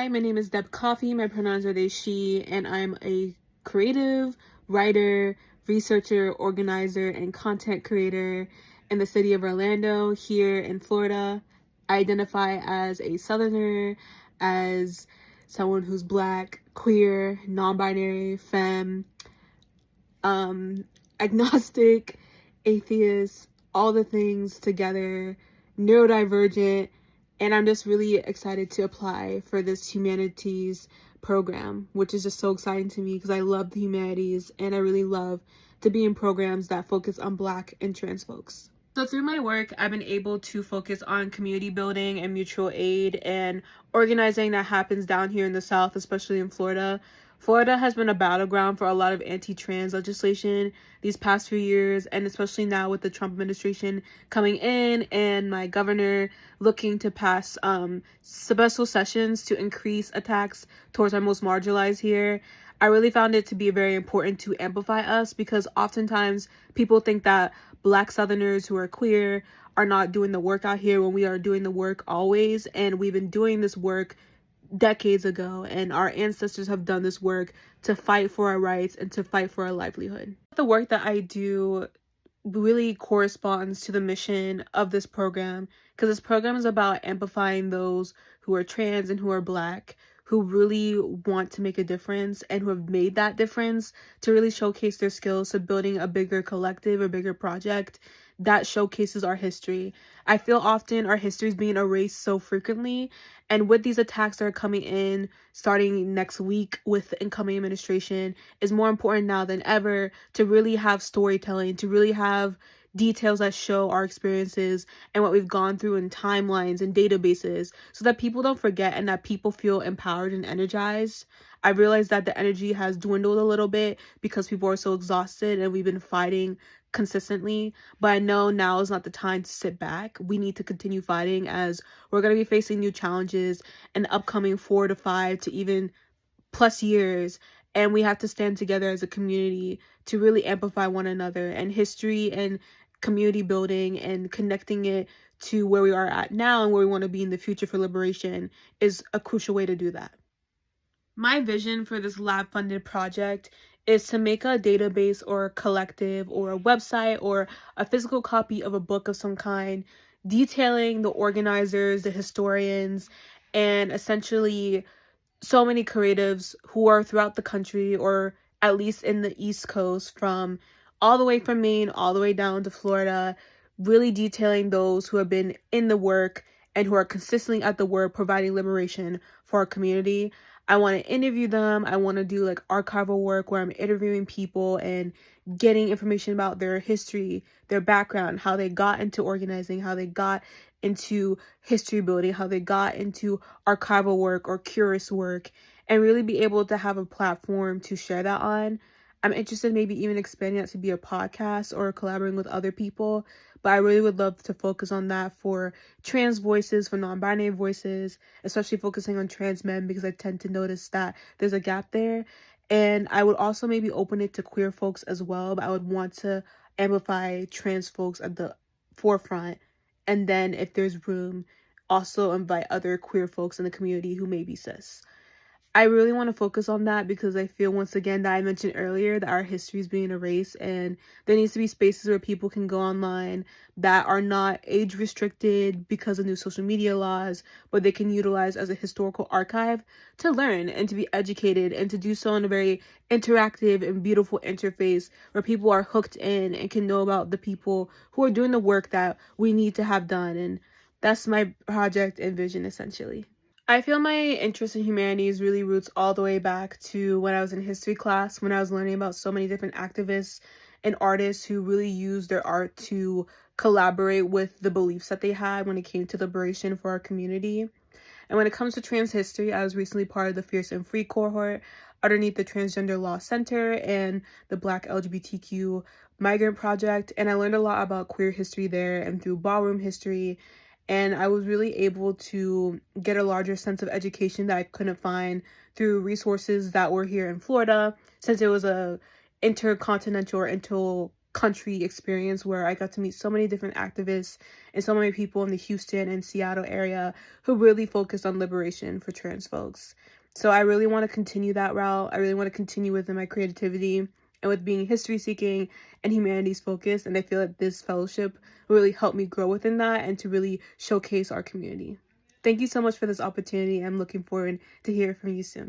Hi, my name is Deb Coffee. My pronouns are they, she, and I'm a creative, writer, researcher, organizer, and content creator in the city of Orlando, here in Florida. I identify as a Southerner, as someone who's Black, queer, non-binary, femme, agnostic, atheist, all the things together, neurodivergent, and I'm just really excited to apply for this humanities program, which is just so exciting to me because I love the humanities and I really love to be in programs that focus on Black and trans folks. So through my work, I've been able to focus on community building and mutual aid and organizing that happens down here in the South, especially in Florida. Florida has been a battleground for a lot of anti-trans legislation these past few years, and especially now with the Trump administration coming in and my governor looking to pass special sessions to increase attacks towards our most marginalized here. I really found it to be very important to amplify us because oftentimes people think that Black Southerners who are queer are not doing the work out here when we are doing the work always, and we've been doing this work decades ago, and our ancestors have done this work to fight for our rights and to fight for our livelihood. The work that I do really corresponds to the mission of this program because this program is about amplifying those who are trans and who are Black, who really want to make a difference and who have made that difference, to really showcase their skills to building a bigger collective or bigger project that showcases our history. I feel often our history is being erased so frequently, and with these attacks that are coming in starting next week with the incoming administration, is more important now than ever to really have storytelling, to really have details that show our experiences and what we've gone through in timelines and databases so that people don't forget and that people feel empowered and energized. I realize that the energy has dwindled a little bit because people are so exhausted and we've been fighting consistently, but I know now is not the time to sit back. We need to continue fighting as we're going to be facing new challenges in the upcoming 4 to 5 to even plus years, and we have to stand together as a community to really amplify one another, and history and community building and connecting it to where we are at now and where we want to be in the future for liberation is a crucial way to do that. My vision for this lab funded project is to make a database or a collective or a website or a physical copy of a book of some kind detailing the organizers, the historians, and essentially so many creatives who are throughout the country, or at least in the East Coast, from all the way from Maine all the way down to Florida, really detailing those who have been in the work and who are consistently at the work providing liberation for our community. I want to interview them. I want to do like archival work where I'm interviewing people and getting information about their history, their background, how they got into organizing, how they got into history building, how they got into archival work or curious work, and really be able to have a platform to share that on. I'm interested in maybe even expanding that to be a podcast or collaborating with other people, but I really would love to focus on that for trans voices, for non-binary voices, especially focusing on trans men because I tend to notice that there's a gap there. And I would also maybe open it to queer folks as well, but I would want to amplify trans folks at the forefront, and then if there's room, also invite other queer folks in the community who may be cis. I really want to focus on that because I feel, once again, that I mentioned earlier, that our history is being erased, and there needs to be spaces where people can go online that are not age restricted because of new social media laws, but they can utilize as a historical archive to learn and to be educated, and to do so in a very interactive and beautiful interface where people are hooked in and can know about the people who are doing the work that we need to have done. And that's my project and vision, essentially. I feel my interest in humanities really roots all the way back to when I was in history class, when I was learning about so many different activists and artists who really used their art to collaborate with the beliefs that they had when it came to liberation for our community. And when it comes to trans history, I was recently part of the Fierce and Free cohort underneath the Transgender Law Center and the Black LGBTQ Migrant Project, and I learned a lot about queer history there and through ballroom history, and I was really able to get a larger sense of education that I couldn't find through resources that were here in Florida, since it was a intercontinental or country experience where I got to meet so many different activists and so many people in the Houston and Seattle area who really focused on liberation for trans folks. So I really want to continue that route. I really want to continue within my creativity and with being history seeking and humanities focused. And I feel that this fellowship will really help me grow within that and to really showcase our community. Thank you so much for this opportunity. I'm looking forward to hearing from you soon.